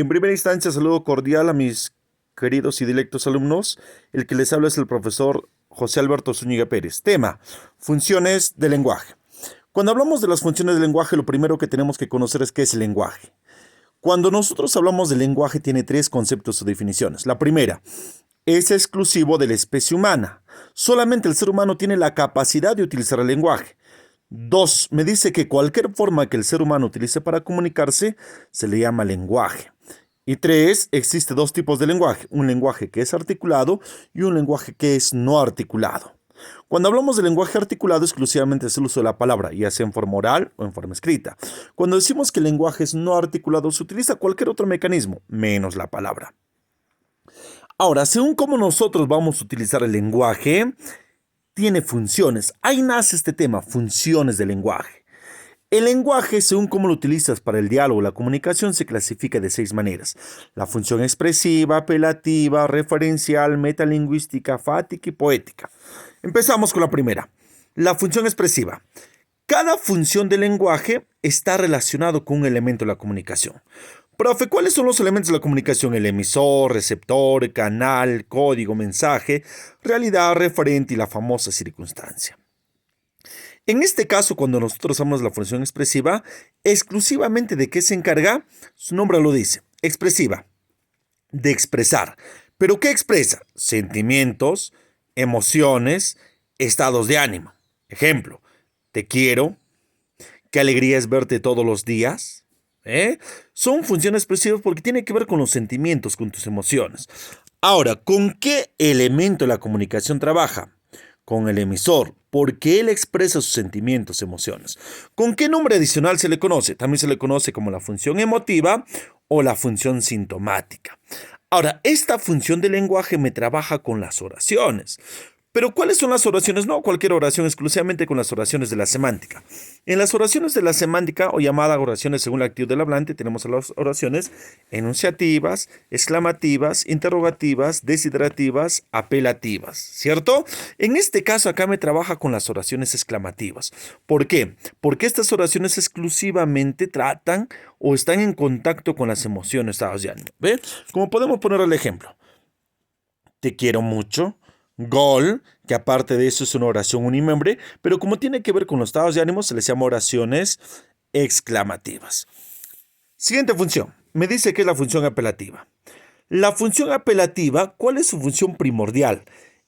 En primera instancia, saludo cordial a mis queridos y directos alumnos. El que les habla es el profesor José Alberto Zúñiga Pérez. Tema: funciones del lenguaje. Cuando hablamos de las funciones del lenguaje, lo primero que tenemos que conocer es qué es el lenguaje. Cuando nosotros hablamos del lenguaje, tiene tres conceptos o definiciones. La primera: es exclusivo de la especie humana. Solamente el ser humano tiene la capacidad de utilizar el lenguaje. Dos, me dice que cualquier forma que el ser humano utilice para comunicarse se le llama lenguaje. Y tres, existe dos tipos de lenguaje: un lenguaje que es articulado y un lenguaje que es no articulado. Cuando hablamos de lenguaje articulado, exclusivamente es el uso de la palabra, ya sea en forma oral o en forma escrita. Cuando decimos que el lenguaje es no articulado, se utiliza cualquier otro mecanismo, menos la palabra. Ahora, según cómo nosotros vamos a utilizar el lenguaje, tiene funciones. Ahí nace este tema: funciones del lenguaje. El lenguaje, según cómo lo utilizas para el diálogo o la comunicación, se clasifica de 6 maneras: la función expresiva, apelativa, referencial, metalingüística, fática y poética. Empezamos con la primera, la función expresiva. Cada función del lenguaje está relacionado con un elemento de la comunicación. Profe, ¿cuáles son los elementos de la comunicación? El emisor, receptor, canal, código, mensaje, realidad, referente y la famosa circunstancia. En este caso, cuando nosotros hablamos de la función expresiva, exclusivamente ¿de qué se encarga? Su nombre lo dice: expresiva, de expresar. ¿Pero qué expresa? Sentimientos, emociones, estados de ánimo. Ejemplo: te quiero, qué alegría es verte todos los días. Son funciones expresivas porque tienen que ver con los sentimientos, con tus emociones. Ahora, ¿con qué elemento de la comunicación trabaja? Con el emisor, porque él expresa sus sentimientos, emociones. ¿Con qué nombre adicional se le conoce? También se le conoce como la función emotiva o la función sintomática. Ahora, esta función del lenguaje me trabaja con las oraciones. ¿Pero cuáles son las oraciones? No cualquier oración, exclusivamente con las oraciones de la semántica. En las oraciones de la semántica, o llamada oraciones según la actitud del hablante, tenemos las oraciones enunciativas, exclamativas, interrogativas, desiderativas, apelativas, ¿cierto? En este caso acá me trabaja con las oraciones exclamativas. ¿Por qué? Porque estas oraciones exclusivamente tratan o están en contacto con las emociones, estados de ánimo. ¿Ve? Como podemos poner el ejemplo: te quiero mucho. Gol, que aparte de eso es una oración unimembre, pero como tiene que ver con los estados de ánimo, se les llama oraciones exclamativas. Siguiente función. Me dice que es la función apelativa. La función apelativa, ¿cuál es su función primordial?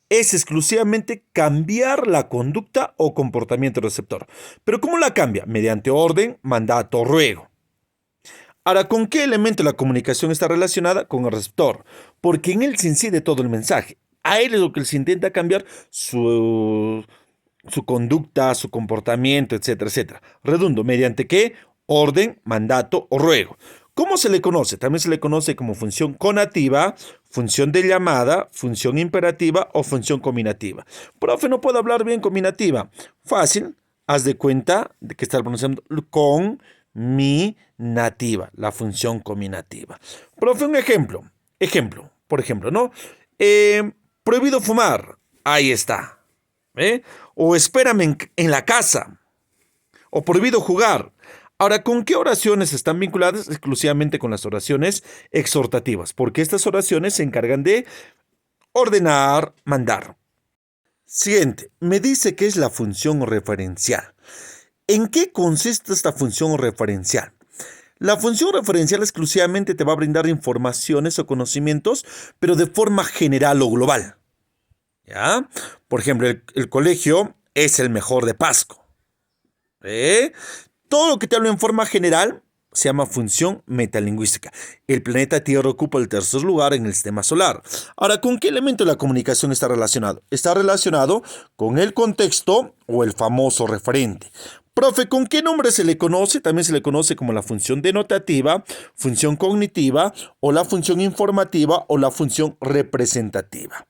Es exclusivamente cambiar la conducta o comportamiento del receptor. ¿Pero cómo la cambia? Mediante orden, mandato, ruego. Ahora, ¿con qué elemento de la comunicación está relacionada? Con el receptor, porque en él se incide todo el mensaje. A él es lo que se intenta cambiar su conducta, su comportamiento, etcétera, etcétera. Redundo, ¿mediante qué? Orden, mandato o ruego. ¿Cómo se le conoce? También se le conoce como función conativa, función de llamada, función imperativa o función combinativa. Profe, no puedo hablar bien combinativa. Fácil, haz de cuenta de que está pronunciando combinativa, la función combinativa. Profe, un ejemplo. Por ejemplo, ¿no? Prohibido fumar. Ahí está. O espérame en la casa. O prohibido jugar. Ahora, ¿con qué oraciones están vinculadas? Exclusivamente con las oraciones exhortativas, porque estas oraciones se encargan de ordenar, mandar. Siguiente, me dice que es la función referencial. ¿En qué consiste esta función referencial? La función referencial exclusivamente te va a brindar informaciones o conocimientos, pero de forma general o global. ¿Ya? Por ejemplo, el colegio es el mejor de Pasco. Todo lo que te hablo en forma general se llama función metalingüística. El planeta Tierra ocupa el tercer lugar en el sistema solar. Ahora, ¿con qué elemento de la comunicación está relacionado? Está relacionado con el contexto o el famoso referente. Profe, ¿con qué nombre se le conoce? También se le conoce como la función denotativa, función cognitiva o la función informativa o la función representativa.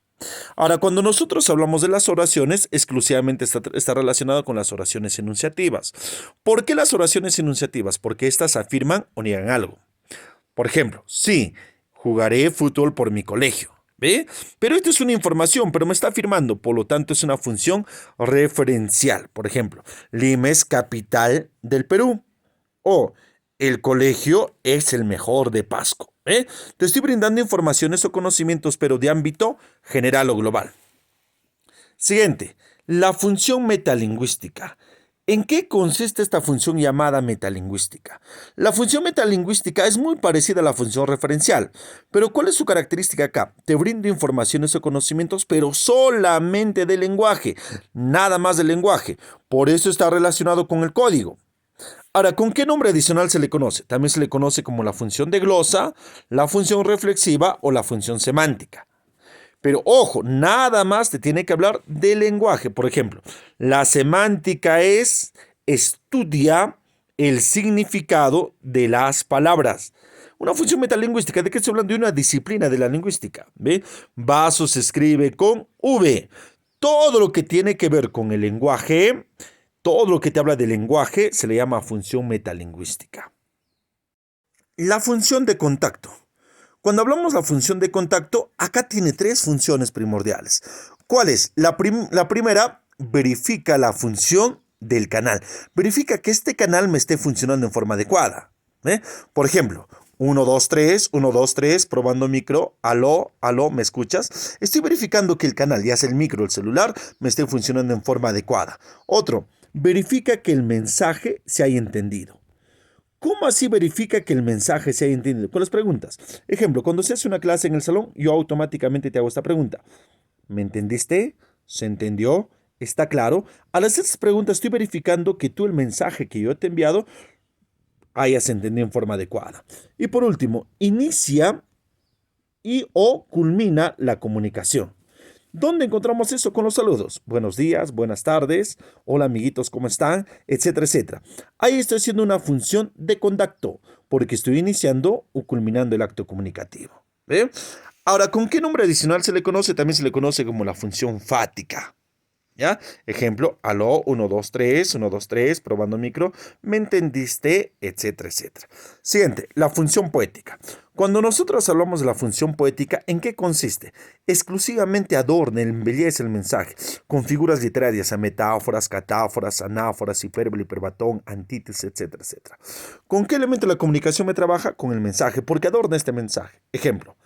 Ahora, cuando nosotros hablamos de las oraciones, exclusivamente está relacionado con las oraciones enunciativas. ¿Por qué las oraciones enunciativas? Porque estas afirman o niegan algo. Por ejemplo, sí, jugaré fútbol por mi colegio. ¿Ve? Pero esto es una información, pero me está afirmando, por lo tanto es una función referencial. Por ejemplo, Lima es capital del Perú. O el colegio es el mejor de Pasco. Te estoy brindando informaciones o conocimientos, pero de ámbito general o global. Siguiente, la función metalingüística. ¿En qué consiste esta función llamada metalingüística? La función metalingüística es muy parecida a la función referencial, pero ¿cuál es su característica acá? Te brindo informaciones o conocimientos, pero solamente del lenguaje, nada más del lenguaje. Por eso está relacionado con el código. Ahora, ¿con qué nombre adicional se le conoce? También se le conoce como la función de glosa, la función reflexiva o la función semántica. Pero ojo, nada más te tiene que hablar del lenguaje. Por ejemplo, la semántica estudia el significado de las palabras. Una función metalingüística, ¿de qué estoy hablando? De una disciplina de la lingüística. ¿Ve? Vaso se escribe con V. Todo lo que tiene que ver con el lenguaje, todo lo que te habla del lenguaje, se le llama función metalingüística. La función de contacto. Cuando hablamos de la función de contacto, acá tiene tres funciones primordiales. ¿Cuál es? La primera, verifica la función del canal. Verifica que este canal me esté funcionando en forma adecuada. Por ejemplo, 1, 2, 3, 1, 2, 3, probando micro, aló, aló, ¿me escuchas? Estoy verificando que el canal, ya sea el micro o el celular, me esté funcionando en forma adecuada. Otro, verifica que el mensaje se haya entendido. ¿Cómo así verifica que el mensaje se haya entendido? Con las preguntas. Ejemplo, cuando se hace una clase en el salón, yo automáticamente te hago esta pregunta. ¿Me entendiste? ¿Se entendió? ¿Está claro? Al hacer estas preguntas estoy verificando que tú el mensaje que yo te he enviado hayas entendido en forma adecuada. Y por último, inicia y o culmina la comunicación. ¿Dónde encontramos eso? Con los saludos. Buenos días, buenas tardes, hola amiguitos, ¿cómo están? Etcétera, etcétera. Ahí estoy haciendo una función de contacto, porque estoy iniciando o culminando el acto comunicativo. ¿Ve? Ahora, ¿con qué nombre adicional se le conoce? También se le conoce como la función fática. ¿Ya? Ejemplo, aló, 1, 2, 3, 1, 2, 3, probando micro, ¿me entendiste? Etcétera, etcétera. Siguiente, la función poética. Cuando nosotros hablamos de la función poética, ¿en qué consiste? Exclusivamente adorna, embellece el mensaje con figuras literarias, a metáforas, catáforas, anáforas, hipérbole, hiperbatón, antítesis, etcétera, etcétera. ¿Con qué elemento de la comunicación me trabaja? Con el mensaje, porque adorna este mensaje. Ejemplo.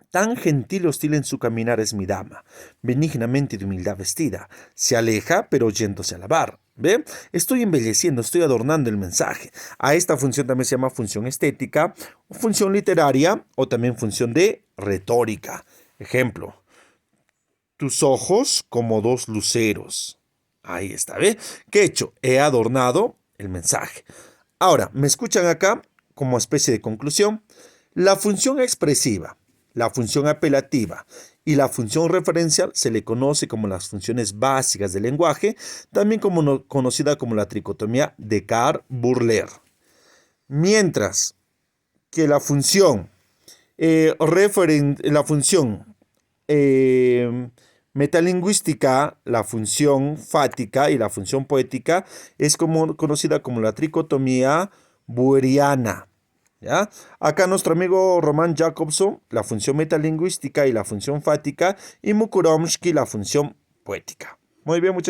Tan gentil y hostil en su caminar es mi dama, benignamente de humildad vestida. Se aleja, pero yéndose a lavar. ¿Ve? Estoy embelleciendo, estoy adornando el mensaje. A esta función también se llama función estética, función literaria o también función de retórica. Ejemplo, tus ojos como dos luceros. Ahí está, ¿ve? ¿Qué he hecho? He adornado el mensaje. Ahora, ¿me escuchan acá como especie de conclusión? La función expresiva, la función apelativa y la función referencial se le conoce como las funciones básicas del lenguaje, también conocida como la tricotomía Descartes-Bourlier. Mientras que la función, metalingüística, la función fática y la función poética es conocida como la tricotomía boeriana. ¿Ya? Acá nuestro amigo Roman Jakobson, la función metalingüística y la función fática, y Mukuromsky, la función poética. Muy bien, muchachos.